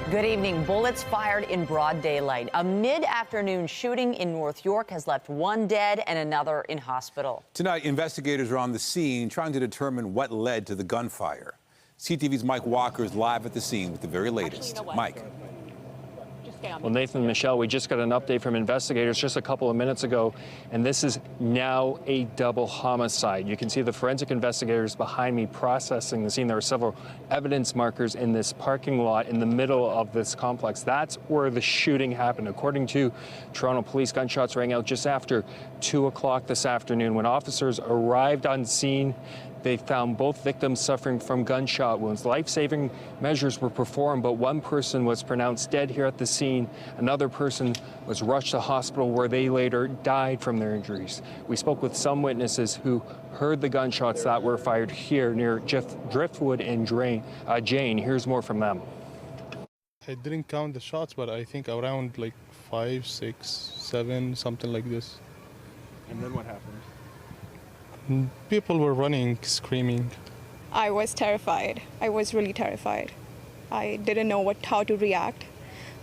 Good evening. Bullets fired in broad daylight. A mid-afternoon shooting in North York has left one dead and another in hospital. Tonight, investigators are on the scene trying to determine what led to the gunfire. CTV's Mike Walker is live at the scene with the very latest. Mike. Well, Nathan and Michelle, we just got an update from investigators just a couple of minutes ago, and this is now a double homicide. You can see the forensic investigators behind me processing the scene. There are several evidence markers in this parking lot in the middle of this complex. That's where the shooting happened. According to Toronto police, gunshots rang out just after 2 o'clock this afternoon. When officers arrived on scene, they found both victims suffering from gunshot wounds. Life-saving measures were performed, but one person was pronounced dead here at the scene. Another person was rushed to hospital where they later died from their injuries. We spoke with some witnesses who heard the gunshots that were fired here near Driftwood and Jane. Here's more from them. I didn't count the shots, but I think around like 5, 6, 7, something like this. And then what happened? People were running, screaming. I was terrified. I was really terrified. I didn't know how to react.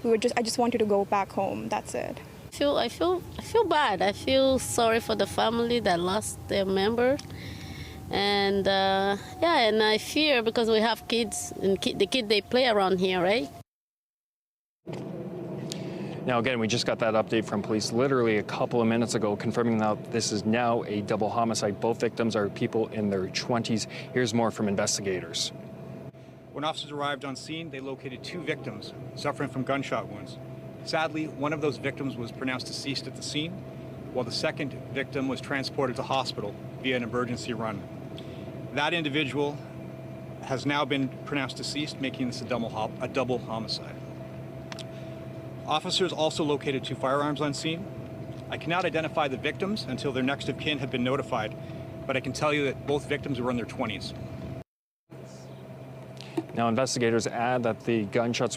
I just wanted to go back home. That's it. I feel bad. I feel sorry for the family that lost their member, and and I fear because we have kids, and the kids they play around here, right? Now, again, we just got that update from police literally a couple of minutes ago, confirming that this is now a double homicide. Both victims are people in their 20s. Here's more from investigators. When officers arrived on scene, they located 2 victims suffering from gunshot wounds. Sadly, one of those victims was pronounced deceased at the scene, while the second victim was transported to hospital via an emergency run. That individual has now been pronounced deceased, making this a double homicide. Officers also located 2 firearms on scene. I cannot identify the victims until their next of kin had been notified, but I can tell you that both victims were in their 20s. Now, investigators add that the gunshots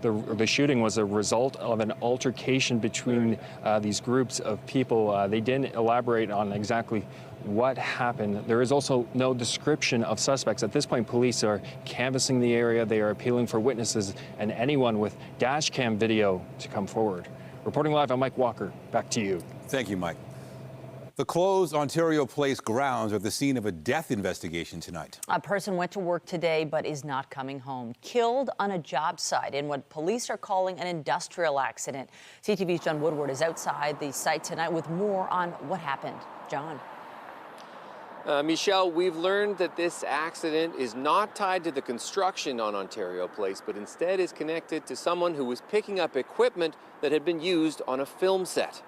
the shooting was a result of an altercation between these groups of people. They didn't elaborate on exactly what happened. There is also no description of suspects. At this point, police are canvassing the area. They are appealing for witnesses and anyone with dash cam video to come forward. Reporting live, I'm Mike Walker. Back to you. Thank you, Mike. The closed Ontario Place grounds are the scene of a death investigation tonight. A person went to work today but is not coming home. Killed on a job site in what police are calling an industrial accident. CTV's John Woodward is outside the site tonight with more on what happened. John. Michelle, we've learned that this accident is not tied to the construction on Ontario Place, but instead is connected to someone who was picking up equipment that had been used on a film set.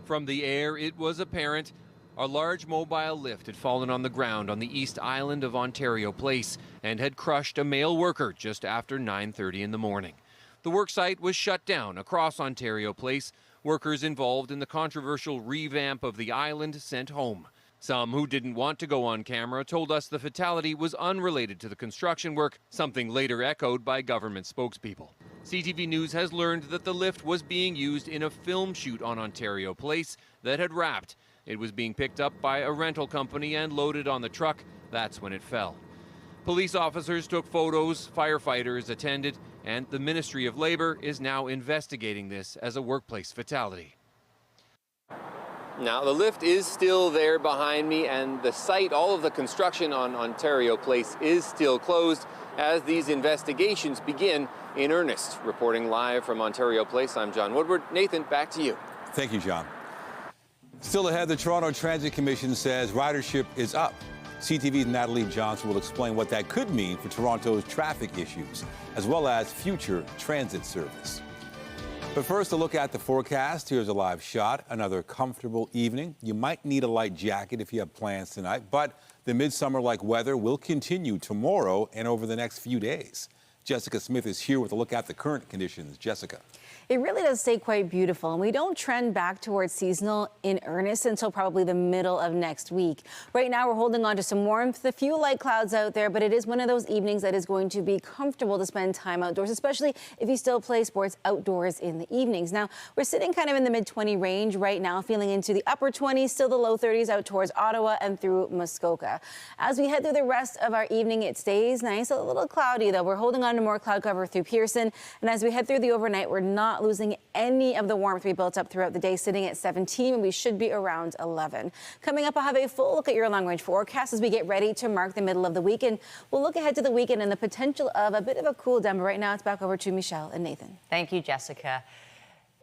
From the air, it was apparent a large mobile lift had fallen on the ground on the East Island of Ontario Place and had crushed a male worker just after 9:30 in the morning. The worksite was shut down across Ontario Place. Workers involved in the controversial revamp of the island sent home. Some who didn't want to go on camera told us the fatality was unrelated to the construction work, something later echoed by government spokespeople. CTV News has learned that the lift was being used in a film shoot on Ontario Place that had wrapped. It was being picked up by a rental company and loaded on the truck. That's when it fell. Police officers took photos, firefighters attended, and the Ministry of Labour is now investigating this as a workplace fatality. Now, the lift is still there behind me, and the site, all of the construction on Ontario Place is still closed as these investigations begin in earnest. Reporting live from Ontario Place, I'm John Woodward. Nathan, back to you. Thank you, John. Still ahead, the Toronto Transit Commission says ridership is up. CTV's Natalie Johnson will explain what that could mean for Toronto's traffic issues, as well as future transit service. But first, a look at the forecast. Here's a live shot. Another comfortable evening. You might need a light jacket if you have plans tonight, but the midsummer-like weather will continue tomorrow and over the next few days. Jessica Smith is here with a look at the current conditions. Jessica. it really does stay quite beautiful. And we don't trend back towards seasonal in earnest until probably the middle of next week. Right now, we're holding on to some warmth, a few light clouds out there, but it is one of those evenings that is going to be comfortable to spend time outdoors, especially if you still play sports outdoors in the evenings. Now, we're sitting kind of in the mid-20 range right now, feeling into the upper 20s, still the low 30s out towards Ottawa and through Muskoka. As we head through the rest of our evening, it stays nice, a little cloudy though. We're holding on to more cloud cover through Pearson. And as we head through the overnight, we're not losing any of the warmth we built up throughout the day, sitting at 17, and we should be around 11. Coming up, I'll have a full look at your long-range forecast as we get ready to mark the middle of the week. And we'll look ahead to the weekend and the potential of a bit of a cool down. But right now, it's back over to Michelle and Nathan. Thank you, Jessica.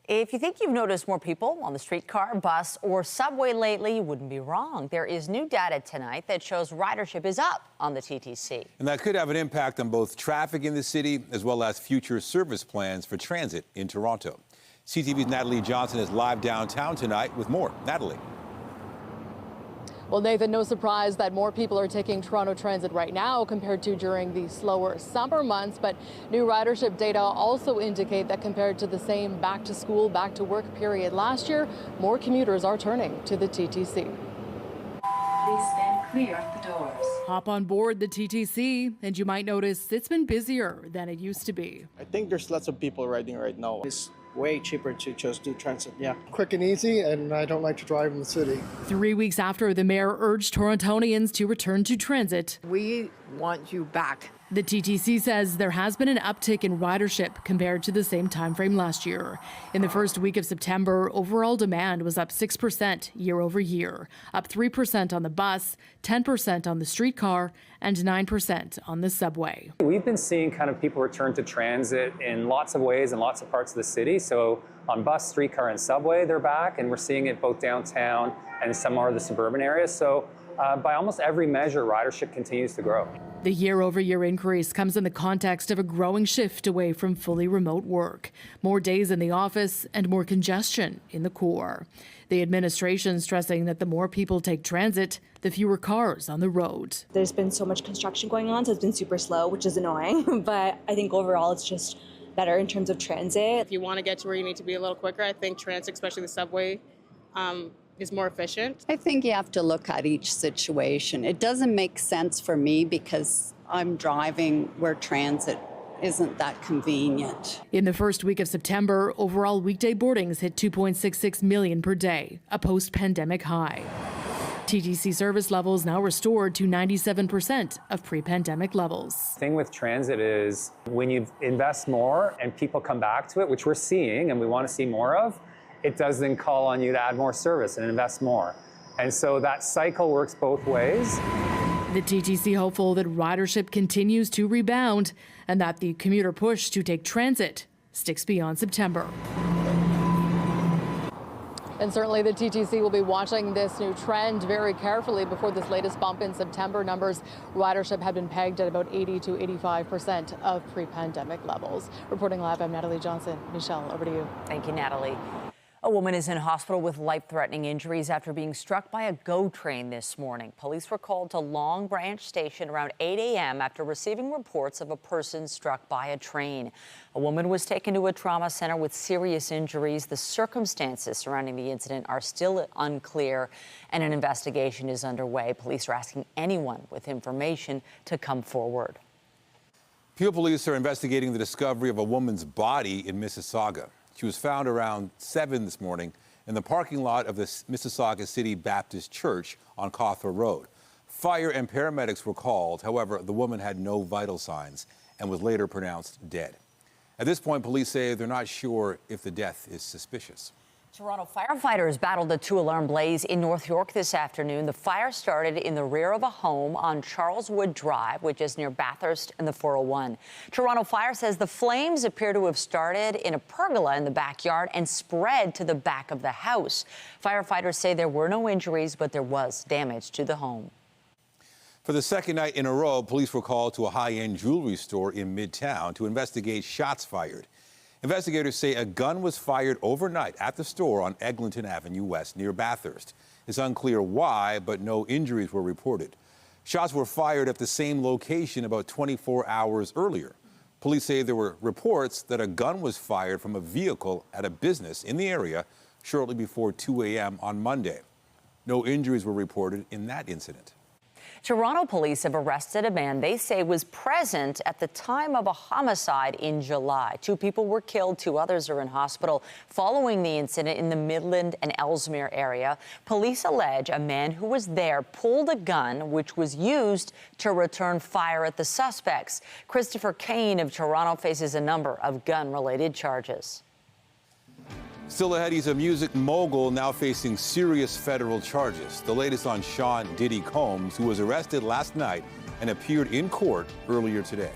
If you think you've noticed more people on the streetcar, bus, or subway lately, you wouldn't be wrong. There is new data tonight that shows ridership is up on the TTC. And that could have an impact on both traffic in the city as well as future service plans for transit in Toronto. CTV's Natalie Johnson is live downtown tonight with more. Natalie. Well, Nathan, no surprise that more people are taking Toronto Transit right now compared to during the slower summer months. But new ridership data also indicate that compared to the same back to school, back to work period last year, more commuters are turning to the TTC. Please stand clear of the doors. Hop on board the TTC and you might notice it's been busier than it used to be. I think there's lots of people riding right now. It's way cheaper to just do transit, yeah. Quick and easy, and I don't like to drive in the city. 3 weeks after the mayor urged Torontonians to return to transit, we want you back. The TTC says there has been an uptick in ridership compared to the same time frame last year. In the first week of September, overall demand was up 6% year over year, up 3% on the bus, 10% on the streetcar, and 9% on the subway. We've been seeing kind of people return to transit in lots of ways in lots of parts of the city. So on bus, streetcar, and subway, they're back, and we're seeing it both downtown and some more of the suburban areas. So by almost every measure, ridership continues to grow. The year-over-year increase comes in the context of a growing shift away from fully remote work, more days in the office, and more congestion in the core. The administration stressing that the more people take transit, the fewer cars on the road. There's been so much construction going on, so it's been super slow, which is annoying, but I think overall it's just better in terms of transit. If you want to get to where you need to be a little quicker, I think transit, especially the subway, is more efficient. I think you have to look at each situation. It doesn't make sense for me because I'm driving where transit isn't that convenient. In the first week of September, overall weekday boardings hit 2.66 million per day, a post-pandemic high. TTC service levels now restored to 97% of pre-pandemic levels. The thing with transit is when you invest more and people come back to it, which we're seeing and we want to see more of, it does then call on you to add more service and invest more. And so that cycle works both ways. The TTC hopeful that ridership continues to rebound and that the commuter push to take transit sticks beyond September. And certainly the TTC will be watching this new trend very carefully. Before this latest bump in September numbers, ridership had been pegged at about 80 to 85% of pre-pandemic levels. Reporting live, I'm Natalie Johnson. Michelle, over to you. Thank you, Natalie. A woman is in hospital with life-threatening injuries after being struck by a GO train this morning. Police were called to Long Branch Station around 8 a.m. after receiving reports of a person struck by a train. A woman was taken to a trauma center with serious injuries. The circumstances surrounding the incident are still unclear, and an investigation is underway. Police are asking anyone with information to come forward. Peel police are investigating the discovery of a woman's body in Mississauga. She was found around 7 this morning in the parking lot of the Mississauga City Baptist Church on Cawthra Road. Fire and paramedics were called. However, the woman had no vital signs and was later pronounced dead. At this point, police say they're not sure if the death is suspicious. Toronto firefighters battled a 2-alarm blaze in North York this afternoon. The fire started in the rear of a home on Charleswood Drive, which is near Bathurst and the 401. Toronto Fire says the flames appear to have started in a pergola in the backyard and spread to the back of the house. Firefighters say there were no injuries, but there was damage to the home. For the second night in a row, police were called to a high-end jewelry store in Midtown to investigate shots fired. Investigators say a gun was fired overnight at the store on Eglinton Avenue West near Bathurst. It's unclear why, but no injuries were reported. Shots were fired at the same location about 24 hours earlier. Police say there were reports that a gun was fired from a vehicle at a business in the area shortly before 2 a.m. on Monday. No injuries were reported in that incident. Toronto police have arrested a man they say was present at the time of a homicide in July. 2 people were killed, 2 others are in hospital following the incident in the Midland and Ellesmere area. Police allege a man who was there pulled a gun which was used to return fire at the suspects. Christopher Kane of Toronto faces a number of gun-related charges. Still ahead, he's a music mogul now facing serious federal charges. The latest on Sean Diddy Combs, who was arrested last night and appeared in court earlier today.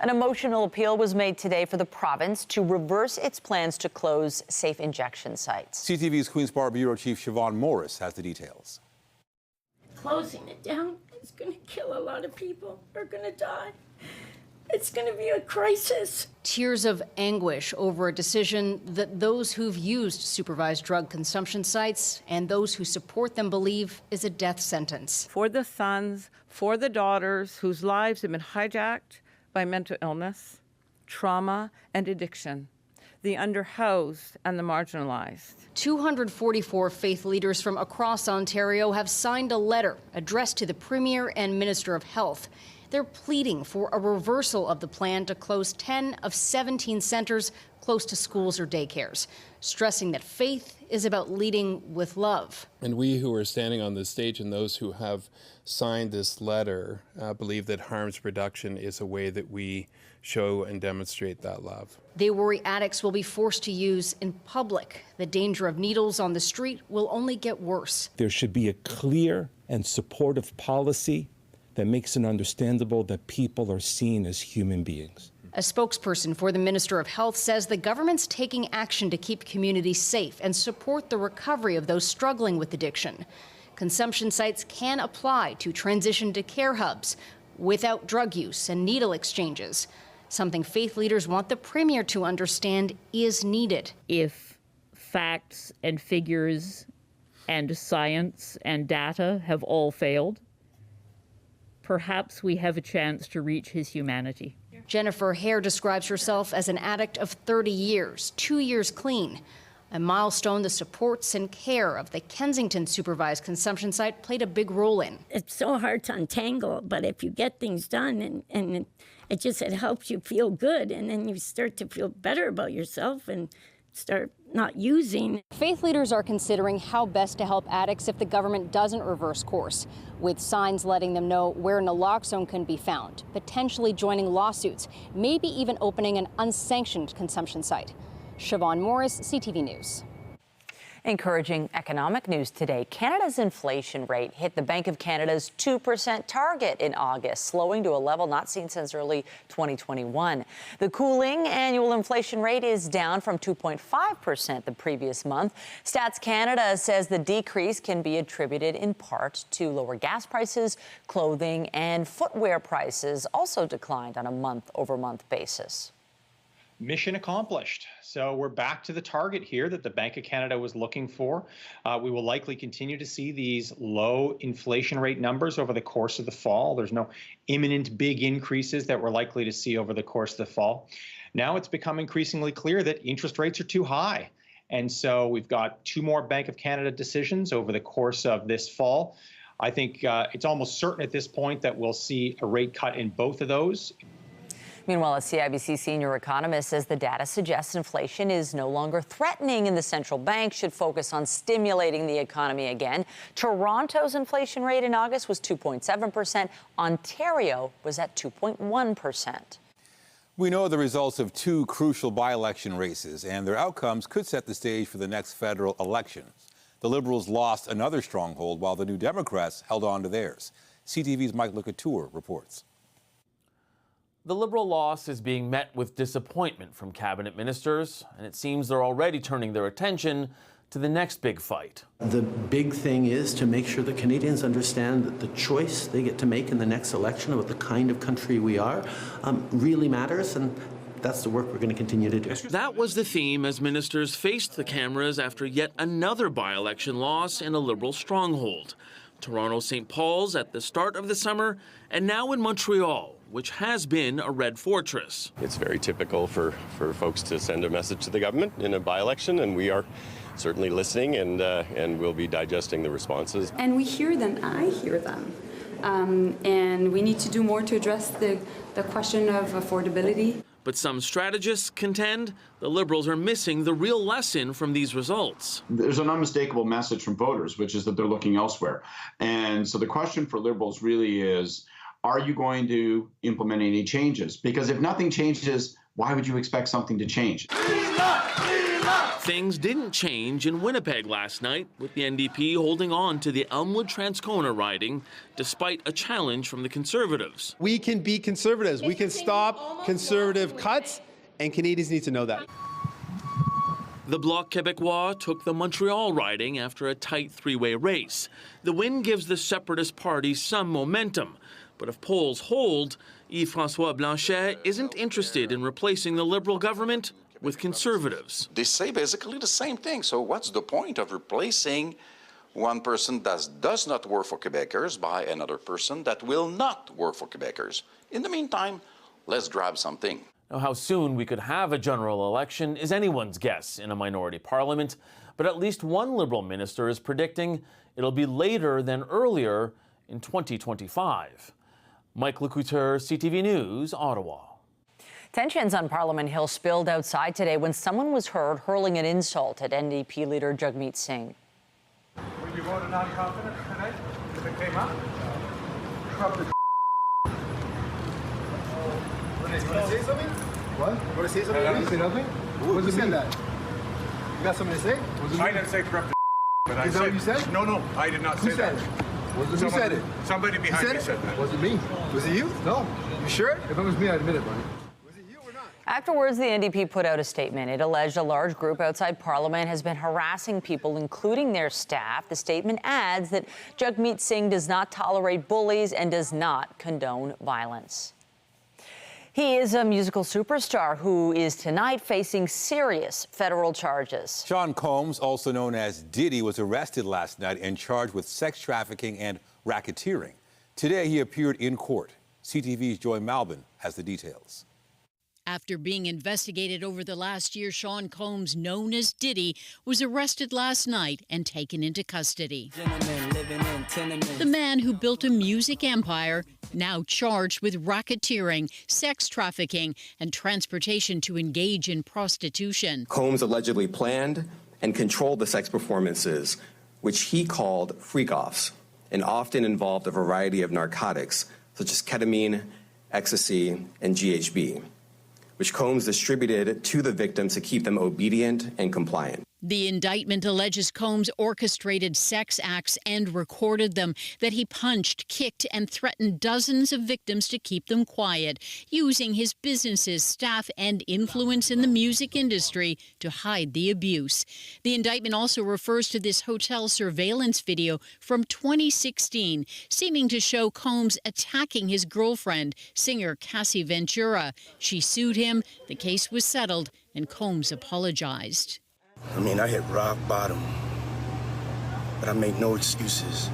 An emotional appeal was made today for the province to reverse its plans to close safe injection sites. CTV's Queen's Park Bureau Chief Siobhan Morris has the details. Closing it down is going to kill a lot of people. They're going to die. It's going to be a crisis. Tears of anguish over a decision that those who've used supervised drug consumption sites and those who support them believe is a death sentence. For the sons, for the daughters whose lives have been hijacked by mental illness, trauma, and addiction, the underhoused and the marginalized. 244 faith leaders from across Ontario have signed a letter addressed to the Premier and Minister of Health. They're pleading for a reversal of the plan to close 10 of 17 centers close to schools or daycares, stressing that faith is about leading with love. And we who are standing on this stage and those who have signed this letter believe that harms reduction is a way that we show and demonstrate that love. They worry addicts will be forced to use in public. The danger of needles on the street will only get worse. There should be a clear and supportive policy that makes it understandable that people are seen as human beings. A spokesperson for the Minister of Health says the government's taking action to keep communities safe and support the recovery of those struggling with addiction. Consumption sites can apply to transition to care hubs without drug use and needle exchanges, something faith leaders want the Premier to understand is needed. If facts and figures and science and data have all failed, perhaps we have a chance to reach his humanity. Jennifer Hare describes herself as an addict of 30 years, 2 years clean, a milestone the supports and care of the Kensington Supervised Consumption Site played a big role in. It's so hard to untangle, but if you get things done and it helps you feel good, and then you start to feel better about yourself and start not using. Faith leaders are considering how best to help addicts if the government doesn't reverse course, with signs letting them know where naloxone can be found, potentially joining lawsuits, maybe even opening an unsanctioned consumption site. Siobhan Morris, CTV News. Encouraging economic news today. Canada's inflation rate hit the Bank of Canada's 2% target in August, slowing to a level not seen since early 2021. The cooling annual inflation rate is down from 2.5% the previous month. Stats Canada says the decrease can be attributed in part to lower gas prices. Clothing and footwear prices also declined on a month-over-month basis. Mission accomplished. So we're back to the target here that the Bank of Canada was looking for. We will likely continue to see these low inflation rate numbers over the course of the fall. There's no imminent big increases that we're likely to see over the course of the fall. Now it's become increasingly clear that interest rates are too high. And so we've got 2 more Bank of Canada decisions over the course of this fall. I think it's almost certain at this point that we'll see a rate cut in both of those. Meanwhile, a CIBC senior economist says the data suggests inflation is no longer threatening and the central bank should focus on stimulating the economy again. Toronto's inflation rate in August was 2.7%. Ontario was at 2.1%. We know the results of 2 crucial by-election races, and their outcomes could set the stage for the next federal elections. The Liberals lost another stronghold while the New Democrats held on to theirs. CTV's Mike Lecouture reports. The Liberal loss is being met with disappointment from cabinet ministers, and it seems they're already turning their attention to the next big fight. The big thing is to make sure that Canadians understand that the choice they get to make in the next election about the kind of country we are really matters, and that's the work we're going to continue to do. That was the theme as ministers faced the cameras after yet another by-election loss in a Liberal stronghold. Toronto, St. Paul's at the start of the summer, and now in Montreal, which has been a red fortress. It's very typical for folks to send a message to the government in a by-election, and we are certainly listening and we'll be digesting the responses. And we hear them, I hear them. And we need to do more to address the question of affordability. But some strategists contend the Liberals are missing the real lesson from these results. There's an unmistakable message from voters, which is that they're looking elsewhere. And so the question for Liberals really is, are you going to implement any changes? Because if nothing changes, why would you expect something to change? Things didn't change in Winnipeg last night, with the NDP holding on to the Elmwood-Transcona riding, despite a challenge from the Conservatives. We can be Conservatives. We can stop Conservative cuts, and Canadians need to know that. The Bloc Québécois took the Montreal riding after a tight three-way race. The win gives the Separatist Party some momentum. But if polls hold, Yves-François Blanchet isn't interested in replacing the Liberal government with Conservatives. They say basically the same thing. So what's the point of replacing one person that does not work for Quebecers by another person that will not work for Quebecers? In the meantime, let's grab something. Now, how soon we could have a general election is anyone's guess in a minority parliament, but at least one Liberal minister is predicting it'll be later than earlier in 2025. Mike Lecouteur, CTV News, Ottawa. Tensions on Parliament Hill spilled outside today when someone was heard hurling an insult at NDP leader Jagmeet Singh. Will you vote a non-confidence tonight if it came up? Want to say something? What? Want to say something? You say nothing? What does it mean? That? You got something to say? I didn't say corrupt. But I said, what you said? No, I did not say that. Who said it? Somebody behind me said that. Was it me? Was it you? No. You sure? If it was me, I'd admit it, buddy. Afterwards, the NDP put out a statement. It alleged a large group outside Parliament has been harassing people, including their staff. The statement adds that Jagmeet Singh does not tolerate bullies and does not condone violence. He is a musical superstar who is tonight facing serious federal charges. Sean Combs, also known as Diddy, was arrested last night and charged with sex trafficking and racketeering. Today, he appeared in court. CTV's Joy Malbin has the details. After being investigated over the last year, Sean Combs, known as Diddy, was arrested last night and taken into custody. The man who built a music empire, now charged with racketeering, sex trafficking, and transportation to engage in prostitution. Combs allegedly planned and controlled the sex performances, which he called freak-offs, and often involved a variety of narcotics, such as ketamine, ecstasy, and GHB, which Combs distributed to the victims to keep them obedient and compliant. The indictment alleges Combs orchestrated sex acts and recorded them, that he punched, kicked, and threatened dozens of victims to keep them quiet, using his businesses, staff, and influence in the music industry to hide the abuse. The indictment also refers to this hotel surveillance video from 2016, seeming to show Combs attacking his girlfriend, singer Cassie Ventura. She sued him, the case was settled, and Combs apologized. I mean, I hit rock bottom, but I make no excuses.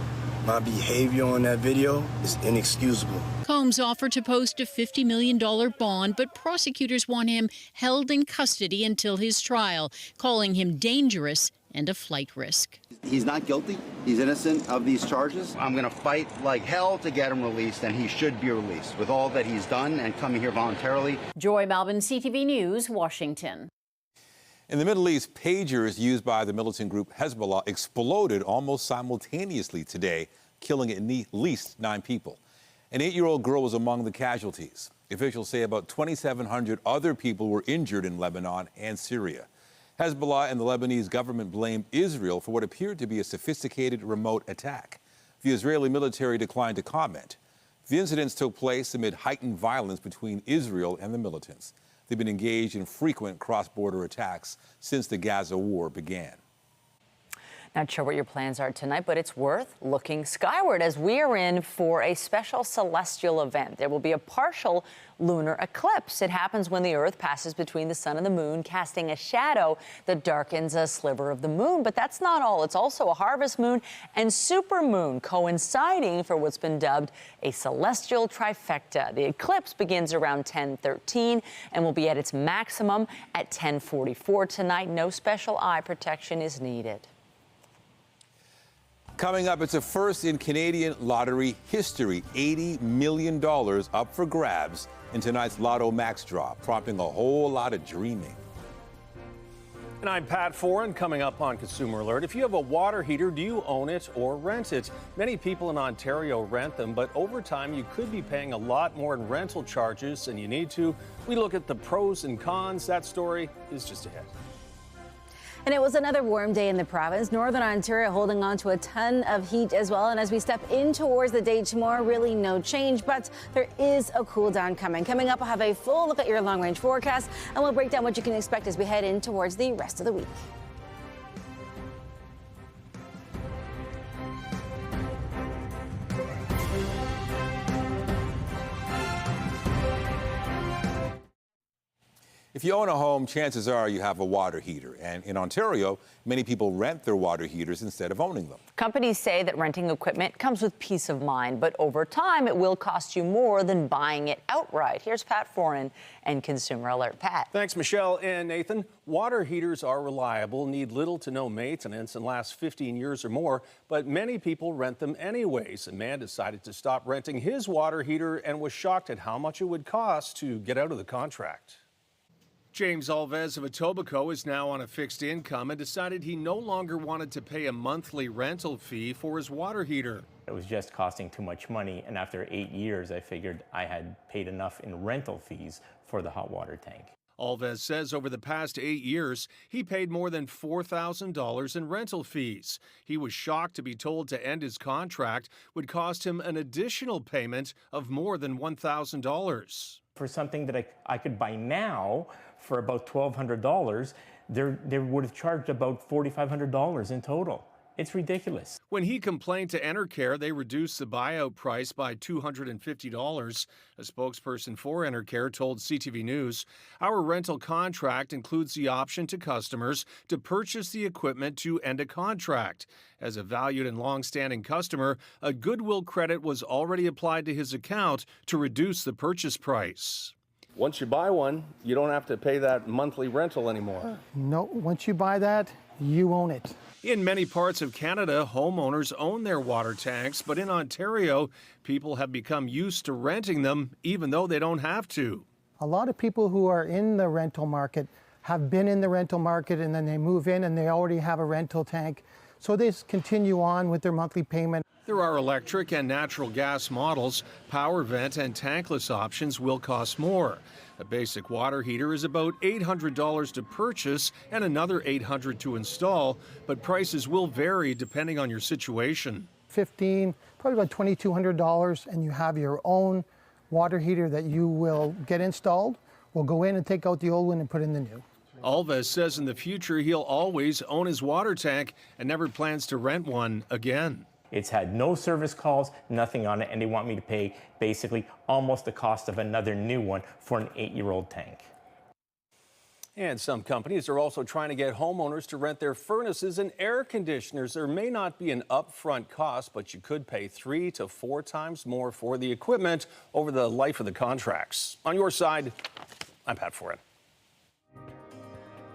My behavior on that video is inexcusable. Combs offered to post a $50 million bond, but prosecutors want him held in custody until his trial, calling him dangerous and a flight risk. He's not guilty. He's innocent of these charges. I'm going to fight like hell to get him released, and he should be released with all that he's done and coming here voluntarily. Joy Malbin, CTV News, Washington. In the Middle East, pagers used by the militant group Hezbollah exploded almost simultaneously today, killing at least 9 people. An 8-year-old girl was among the casualties. Officials say about 2,700 other people were injured in Lebanon and Syria. Hezbollah and the Lebanese government blamed Israel for what appeared to be a sophisticated remote attack. The Israeli military declined to comment. The incidents took place amid heightened violence between Israel and the militants. They've been engaged in frequent cross-border attacks since the Gaza war began. Not sure what your plans are tonight, but it's worth looking skyward as we are in for a special celestial event. There will be a partial lunar eclipse. It happens when the Earth passes between the sun and the moon, casting a shadow that darkens a sliver of the moon. But that's not all. It's also a harvest moon and supermoon coinciding for what's been dubbed a celestial trifecta. The eclipse begins around 10:13 and will be at its maximum at 10:44 tonight. No special eye protection is needed. Coming up, it's a first in Canadian lottery history. $80 million up for grabs in tonight's Lotto Max draw, prompting a whole lot of dreaming. And I'm Pat Foran. Coming up on Consumer Alert, if you have a water heater, do you own it or rent it? Many people in Ontario rent them, but over time you could be paying a lot more in rental charges than you need to. We look at the pros and cons. That story is just ahead. And it was another warm day in the province. Northern Ontario holding on to a ton of heat as well. And as we step in towards the day tomorrow, really no change, but there is a cool down coming. Coming up, I'll have a full look at your long range forecast and we'll break down what you can expect as we head in towards the rest of the week. If you own a home, chances are you have a water heater. And in Ontario, many people rent their water heaters instead of owning them. Companies say that renting equipment comes with peace of mind, but over time it will cost you more than buying it outright. Here's Pat Foran and Consumer Alert. Pat. Thanks, Michelle and Nathan. Water heaters are reliable, need little to no maintenance, and last 15 years or more, but many people rent them anyways. A man decided to stop renting his water heater and was shocked at how much it would cost to get out of the contract. James Alves of Etobicoke is now on a fixed income and decided he no longer wanted to pay a monthly rental fee for his water heater. It was just costing too much money, and after 8 years, I figured I had paid enough in rental fees for the hot water tank. Alves says over the past 8 years, he paid more than $4,000 in rental fees. He was shocked to be told to end his contract would cost him an additional payment of more than $1,000. For something that I could buy now for about $1,200, they would have charged about $4,500 in total. It's ridiculous. When he complained to Enercare, they reduced the buyout price by $250. A spokesperson for Enercare told CTV News, "Our rental contract includes the option to customers to purchase the equipment to end a contract. As a valued and long-standing customer, a goodwill credit was already applied to his account to reduce the purchase price." Once you buy one, you don't have to pay that monthly rental anymore. No, once you buy that, you own it. In many parts of Canada, homeowners own their water tanks, but in Ontario, people have become used to renting them even though they don't have to. A lot of people who are in the rental market have been in the rental market and then they move in and they already have a rental tank. So they just continue on with their monthly payment. There are electric and natural gas models. Power vent and tankless options will cost more. A basic water heater is about $800 to purchase and another $800 to install, but prices will vary depending on your situation. $1,500, probably about $2,200, and you have your own water heater that you will get installed. We'll go in and take out the old one and put in the new. Alves says in the future he'll always own his water tank and never plans to rent one again. It's had no service calls, nothing on it, and they want me to pay basically almost the cost of another new one for an 8-year-old tank. And some companies are also trying to get homeowners to rent their furnaces and air conditioners. There may not be an upfront cost, but you could pay 3 to 4 times more for the equipment over the life of the contracts. On your side, I'm Pat Foran.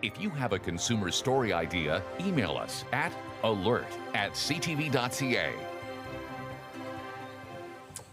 If you have a consumer story idea, email us at alert@ctv.ca.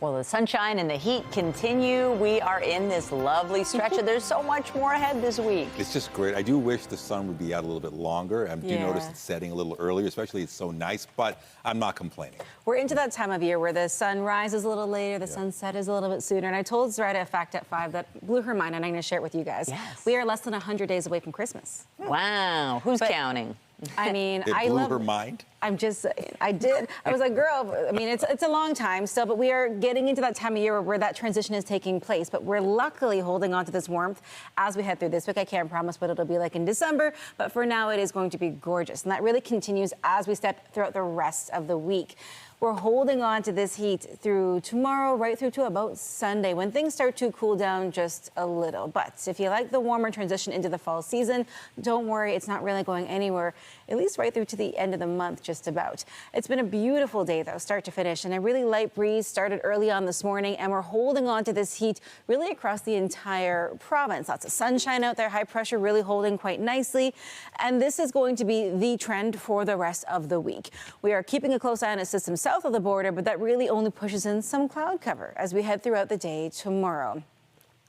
Well, the sunshine and the heat continue. We are in this lovely stretch, and there's so much more ahead this week. It's just great. I do wish the sun would be out a little bit longer. I do notice it's setting a little earlier, especially it's so nice, but I'm not complaining. We're into that time of year where the sun rises a little later, the sunset is a little bit sooner. And I told Zaretta a fact at 5 that blew her mind, and I'm going to share it with you guys. Yes. We are less than 100 days away from Christmas. Wow. Who's counting? I mean, It blew her mind? I'm just saying, I was like, girl, I mean, it's a long time still, but we are getting into that time of year where that transition is taking place. But we're luckily holding on to this warmth as we head through this week. I can't promise what it'll be like in December, but for now it is going to be gorgeous. And that really continues as we step throughout the rest of the week. We're holding on to this heat through tomorrow, right through to about Sunday, when things start to cool down just a little. But if you like the warmer transition into the fall season, don't worry, it's not really going anywhere, at least right through to the end of the month, just about. It's been a beautiful day, though, start to finish, and a really light breeze started early on this morning, and we're holding on to this heat really across the entire province. Lots of sunshine out there, high pressure really holding quite nicely, and this is going to be the trend for the rest of the week. We are keeping a close eye on a system south of the border, but that really only pushes in some cloud cover as we head throughout the day tomorrow.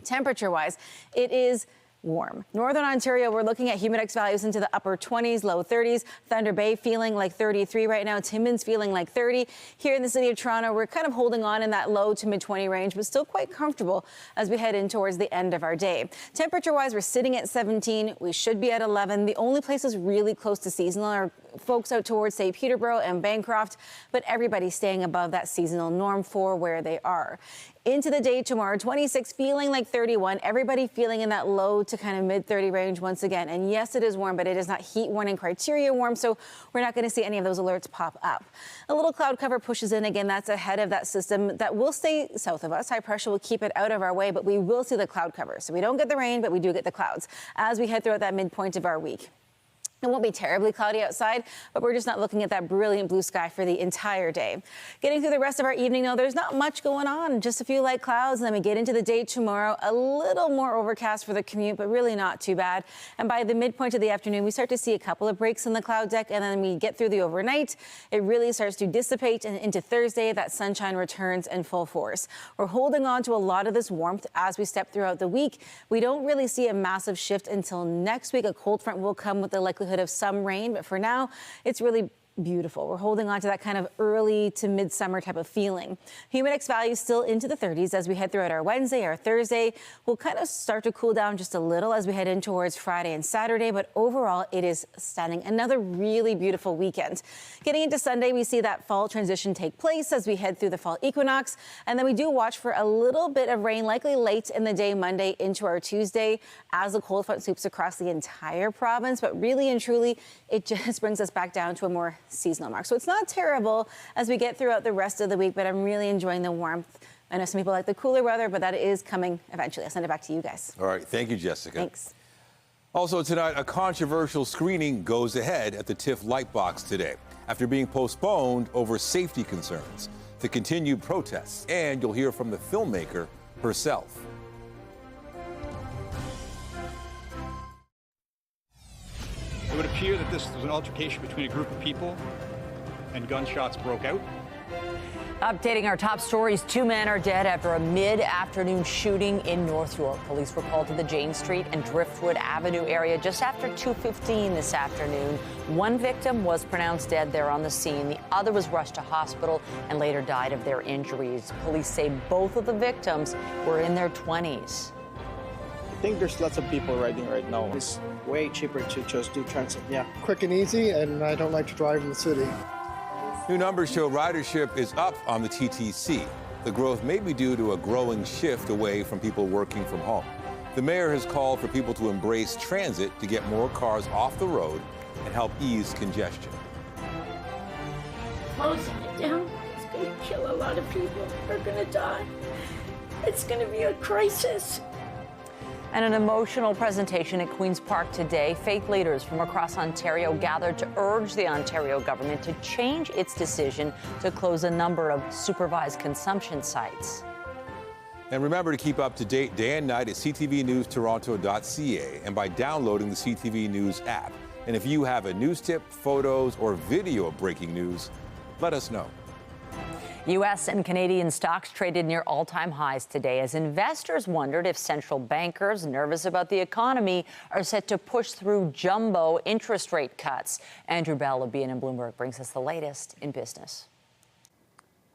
Temperature-wise, it is warm. Northern Ontario, we're looking at humidex values into the upper 20s, low 30s. Thunder Bay feeling like 33 right now. Timmins feeling like 30. Here in the city of Toronto, we're kind of holding on in that low to mid 20 range, but still quite comfortable as we head in towards the end of our day. Temperature-wise, we're sitting at 17. We should be at 11. The only places really close to seasonal are folks out towards, say, Peterborough and Bancroft, but everybody's staying above that seasonal norm for where they are. Into the day tomorrow, 26, feeling like 31. Everybody feeling in that low to kind of mid 30 range once again. And yes, it is warm, but it is not heat warning criteria warm, so we're not going to see any of those alerts pop up. A little cloud cover pushes in again. That's ahead of that system that will stay south of us. High pressure will keep it out of our way, but we will see the cloud cover. So we don't get the rain, but we do get the clouds as we head throughout that midpoint of our week. It won't be terribly cloudy outside, but we're just not looking at that brilliant blue sky for the entire day. Getting through the rest of our evening, though, there's not much going on. Just a few light clouds, and then we get into the day tomorrow. A little more overcast for the commute, but really not too bad. And by the midpoint of the afternoon, we start to see a couple of breaks in the cloud deck, and then we get through the overnight. It really starts to dissipate, and into Thursday, that sunshine returns in full force. We're holding on to a lot of this warmth as we step throughout the week. We don't really see a massive shift until next week. A cold front will come with the likelihood of some rain, but for now, it's really beautiful. We're holding on to that kind of early to midsummer type of feeling. Humidex values still into the 30s as we head throughout our Wednesday. Our Thursday will kind of start to cool down just a little as we head in towards Friday and Saturday, but overall it is stunning. Another really beautiful weekend. Getting into Sunday, we see that fall transition take place as we head through the fall equinox, and then we do watch for a little bit of rain, likely late in the day Monday into our Tuesday as the cold front sweeps across the entire province, but really and truly it just brings us back down to a more seasonal mark. So it's not terrible as we get throughout the rest of the week, but I'm really enjoying the warmth. I know some people like the cooler weather, but that is coming eventually. I'll send it back to you guys. All right. Thank you, Jessica. Thanks. Also tonight, a controversial screening goes ahead at the TIFF Lightbox today after being postponed over safety concerns, the continued protests, and you'll hear from the filmmaker herself. It would appear that this was an altercation between a group of people and gunshots broke out. Updating our top stories, 2 men are dead after a mid-afternoon shooting in North York. Police were called to the Jane Street and Driftwood Avenue area just after 2:15 this afternoon. One victim was pronounced dead there on the scene. The other was rushed to hospital and later died of their injuries. Police say both of the victims were in their 20s. I think there's lots of people riding right now. It's way cheaper to just do transit. Yeah. Quick and easy, and I don't like to drive in the city. New numbers show ridership is up on the TTC. The growth may be due to a growing shift away from people working from home. The mayor has called for people to embrace transit to get more cars off the road and help ease congestion. Closing it down is going to kill a lot of people. They're going to die. It's going to be a crisis. And an emotional presentation at Queen's Park today. Faith leaders from across Ontario gathered to urge the Ontario government to change its decision to close a number of supervised consumption sites. And remember to keep up to date day and night at ctvnewstoronto.ca and by downloading the CTV News app. And if you have a news tip, photos, or video of breaking news, let us know. U.S. and Canadian stocks traded near all-time highs today as investors wondered if central bankers, nervous about the economy, are set to push through jumbo interest rate cuts. Andrew Bell of BNN Bloomberg brings us the latest in business.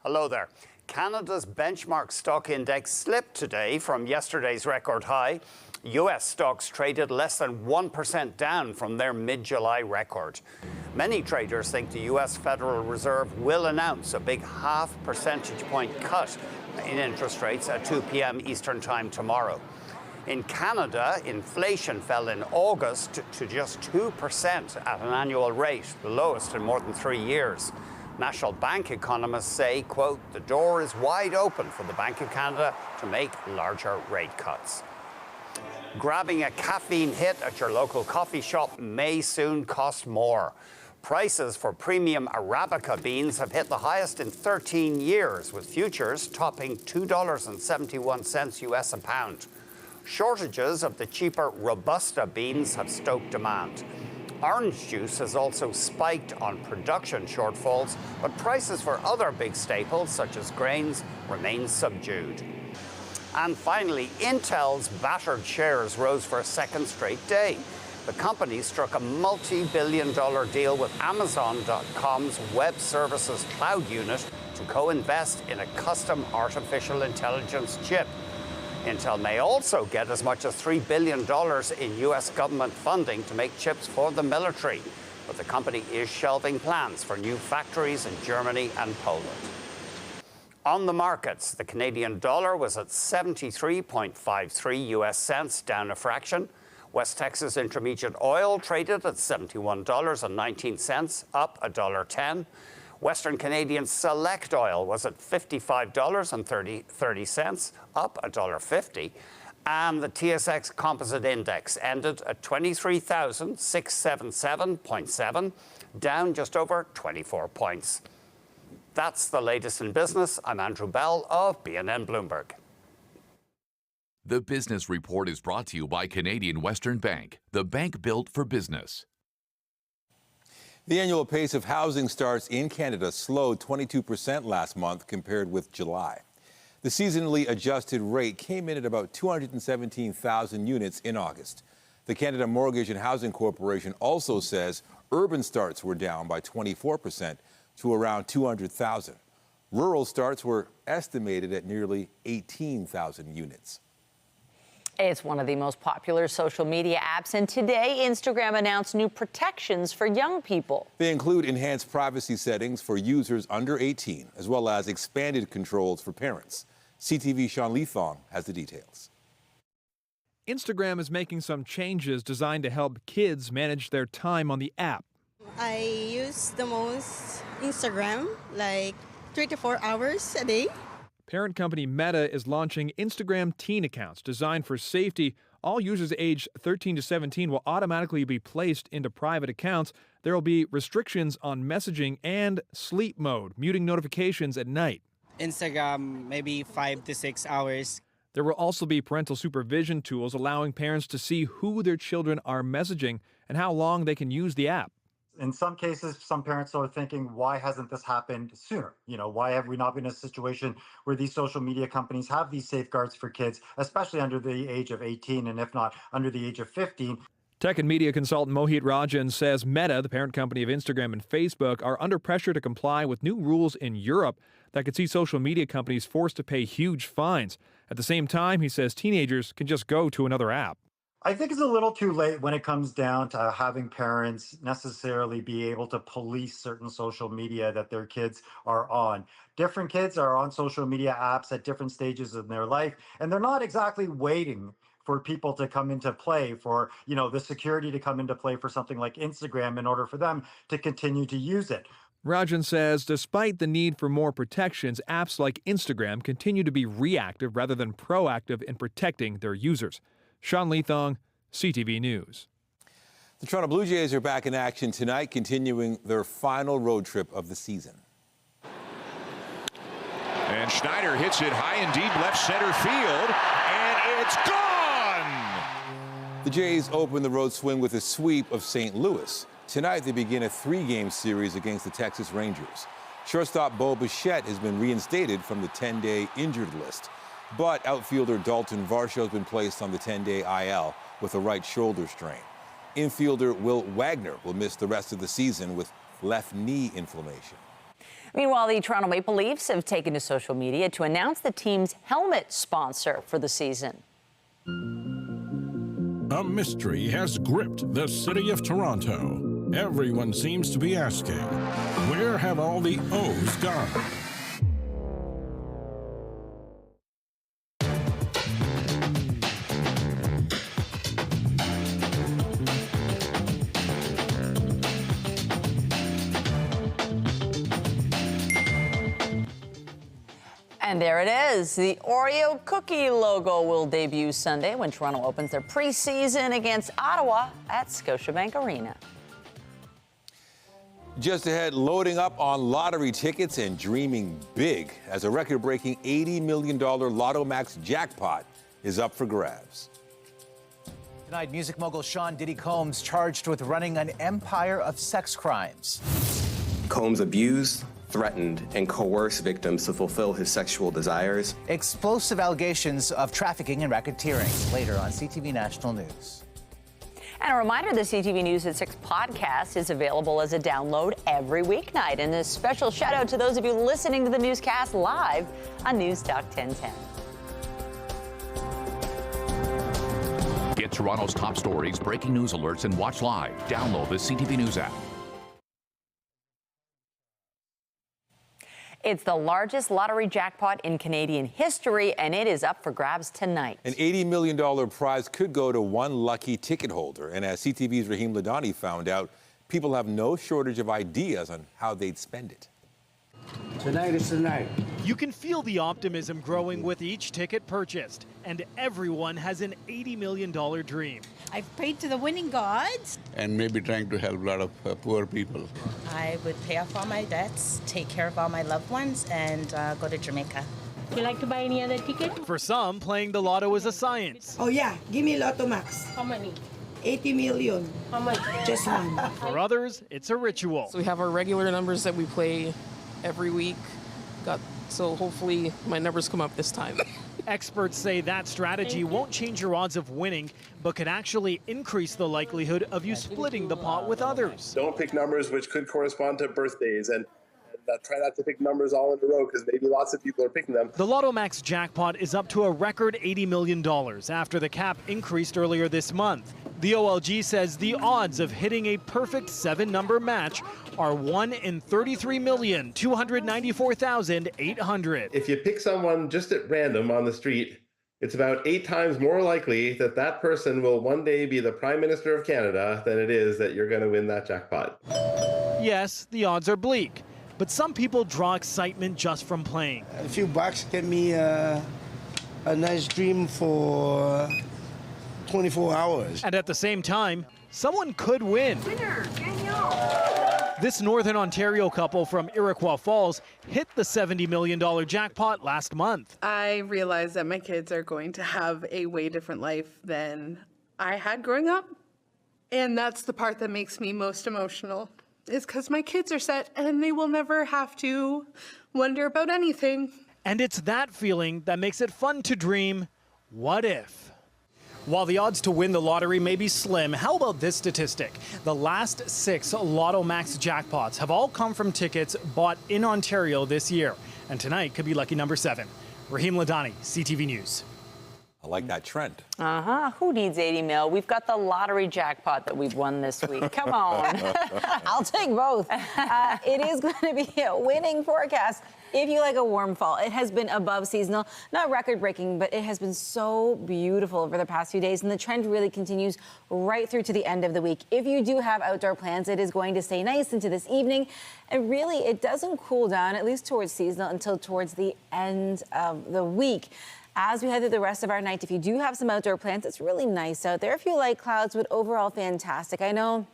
Hello there. Canada's benchmark stock index slipped today from yesterday's record high. U.S. stocks traded less than 1% down from their mid-July record. Many traders think the U.S. Federal Reserve will announce a big 0.5 percentage point cut in interest rates at 2 p.m. Eastern Time tomorrow. In Canada, inflation fell in August to just 2% at an annual rate, the lowest in more than 3 years. National Bank economists say, quote, the door is wide open for the Bank of Canada to make larger rate cuts. Grabbing a caffeine hit at your local coffee shop may soon cost more. Prices for premium Arabica beans have hit the highest in 13 years, with futures topping $2.71 US a pound. Shortages of the cheaper Robusta beans have stoked demand. Orange juice has also spiked on production shortfalls, but prices for other big staples, such as grains, remain subdued. And finally, Intel's battered shares rose for a second straight day. The company struck a multi-billion-dollar deal with Amazon.com's Web Services Cloud unit to co-invest in a custom artificial intelligence chip. Intel may also get as much as $3 billion in U.S. government funding to make chips for the military, but the company is shelving plans for new factories in Germany and Poland. On the markets, the Canadian dollar was at 73.53 US cents, down a fraction. West Texas Intermediate oil traded at $71.19, up $1.10. Western Canadian Select oil was at $55.30, up $1.50. And the TSX Composite Index ended at 23,677.7, down just over 24 points. That's the latest in business. I'm Andrew Bell of BNN Bloomberg. The Business Report is brought to you by Canadian Western Bank, the bank built for business. The annual pace of housing starts in Canada slowed 22% last month compared with July. The seasonally adjusted rate came in at about 217,000 units in August. The Canada Mortgage and Housing Corporation also says urban starts were down by 24% to around 200,000. Rural starts were estimated at nearly 18,000 units. It's one of the most popular social media apps, and today Instagram announced new protections for young people. They include enhanced privacy settings for users under 18, as well as expanded controls for parents. CTV Sean Leathong has the details. Instagram is making some changes designed to help kids manage their time on the app. I use the most Instagram, like 3 to 4 hours a day. Parent company Meta is launching Instagram teen accounts designed for safety. All users aged 13 to 17 will automatically be placed into private accounts. There will be restrictions on messaging and sleep mode, muting notifications at night. Instagram, maybe 5 to 6 hours. There will also be parental supervision tools allowing parents to see who their children are messaging and how long they can use the app. In some cases, some parents are thinking, why hasn't this happened sooner? Why have we not been in a situation where these social media companies have these safeguards for kids, especially under the age of 18 and if not under the age of 15? Tech and media consultant Mohit Rajan says Meta, the parent company of Instagram and Facebook, are under pressure to comply with new rules in Europe that could see social media companies forced to pay huge fines. At the same time, he says teenagers can just go to another app. I think it's a little too late when it comes down to having parents necessarily be able to police certain social media that their kids are on. Different kids are on social media apps at different stages in their life, and they're not exactly waiting for people to come into play, for the security to come into play for something like Instagram in order for them to continue to use it. Rajan says despite the need for more protections, apps like Instagram continue to be reactive rather than proactive in protecting their users. Sean Leathong, CTV News. The Toronto Blue Jays are back in action tonight, continuing their final road trip of the season. And Schneider hits it high and deep left center field, and it's gone! The Jays open the road swing with a sweep of St. Louis. Tonight, they begin a 3-game series against the Texas Rangers. Shortstop Bo Bichette has been reinstated from the 10-day injured list. But outfielder Dalton Varsho has been placed on the 10-day IL with a right shoulder strain. Infielder Will Wagner will miss the rest of the season with left knee inflammation. Meanwhile, the Toronto Maple Leafs have taken to social media to announce the team's helmet sponsor for the season. A mystery has gripped the city of Toronto. Everyone seems to be asking, where have all the O's gone? And there it is. The Oreo cookie logo will debut Sunday when Toronto opens their preseason against Ottawa at Scotiabank Arena. Just ahead, loading up on lottery tickets and dreaming big as a record-breaking $80 million Lotto Max jackpot is up for grabs. Tonight, music mogul Sean Diddy Combs charged with running an empire of sex crimes. Combs abused, threatened, and coerced victims to fulfill his sexual desires. Explosive allegations of trafficking and racketeering. Later on CTV National News. And a reminder, the CTV News at 6 podcast is available as a download every weeknight. And a special shout out to those of you listening to the newscast live on News Talk 1010. Get Toronto's top stories, breaking news alerts, and watch live. Download the CTV News app. It's the largest lottery jackpot in Canadian history, and it is up for grabs tonight. An $80 million prize could go to one lucky ticket holder. And as CTV's Rahim Ladani found out, people have no shortage of ideas on how they'd spend it. Tonight is the night. You can feel the optimism growing with each ticket purchased, and everyone has an $80 million dream. I've prayed to the winning gods. And maybe trying to help a lot of poor people. I would pay off all my debts, take care of all my loved ones, and go to Jamaica. Would you like to buy any other ticket? For some, playing the lotto is a science. Oh yeah, give me Lotto Max. How many? 80 million. How much? Just one. For others, it's a ritual. So we have our regular numbers that we play every week. So hopefully my numbers come up this time. Experts say that strategy won't change your odds of winning, but could actually increase the likelihood of you splitting the pot with others. Don't pick numbers which could correspond to birthdays, and try not to pick numbers all in a row because maybe lots of people are picking them. The Lotto Max jackpot is up to a record $80 million after the cap increased earlier this month. The OLG says the odds of hitting a perfect 7-number match are 1 in 33,294,800. If you pick someone just at random on the street, it's about 8 times more likely that that person will one day be the Prime Minister of Canada than it is that you're going to win that jackpot. Yes, the odds are bleak, but some people draw excitement just from playing. A few bucks get me a nice dream for 24 hours. And at the same time, someone could win. Winner, Danielle. This Northern Ontario couple from Iroquois Falls hit the $70 million jackpot last month. I realized that my kids are going to have a way different life than I had growing up. And that's the part that makes me most emotional, is because my kids are set and they will never have to wonder about anything. And it's that feeling that makes it fun to dream, what if? While the odds to win the lottery may be slim, how about this statistic? The last 6 Lotto Max jackpots have all come from tickets bought in Ontario this year. And tonight could be lucky number 7. Rahim Ladani, CTV News. I like that trend. Who needs 80 mil? We've got the lottery jackpot that we've won this week. Come on. I'll take both. It is going to be a winning forecast. If you like a warm fall, it has been above seasonal, not record-breaking, but it has been so beautiful over the past few days, and the trend really continues right through to the end of the week. If you do have outdoor plans, it is going to stay nice into this evening, and really, it doesn't cool down, at least towards seasonal, until towards the end of the week. As we head through the rest of our night, if you do have some outdoor plans, it's really nice out there. A few light clouds, but overall fantastic. I know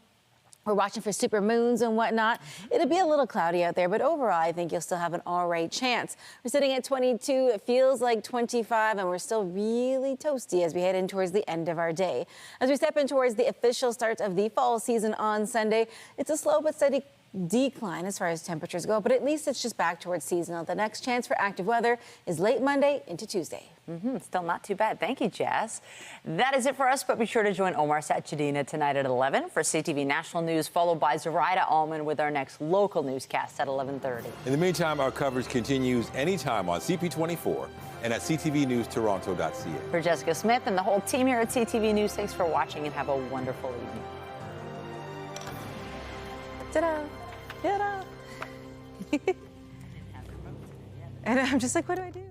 we're watching for super moons and whatnot. It'll be a little cloudy out there, but overall, I think you'll still have an all right chance. We're sitting at 22. It feels like 25, and we're still really toasty as we head in towards the end of our day. As we step in towards the official start of the fall season on Sunday, it's a slow but steady decline as far as temperatures go, but at least it's just back towards seasonal. The next chance for active weather is late Monday into Tuesday. Still not too bad. Thank you, Jess. That is it for us, but be sure to join Omar Satchadina tonight at 11 for CTV National News, followed by Zoraida Allman with our next local newscast at 11:30. In the meantime, our coverage continues anytime on CP24 and at ctvnewstoronto.ca. For Jessica Smith and the whole team here at CTV News, thanks for watching and have a wonderful evening. Ta-da! Ta-da! And I'm just like, what do I do?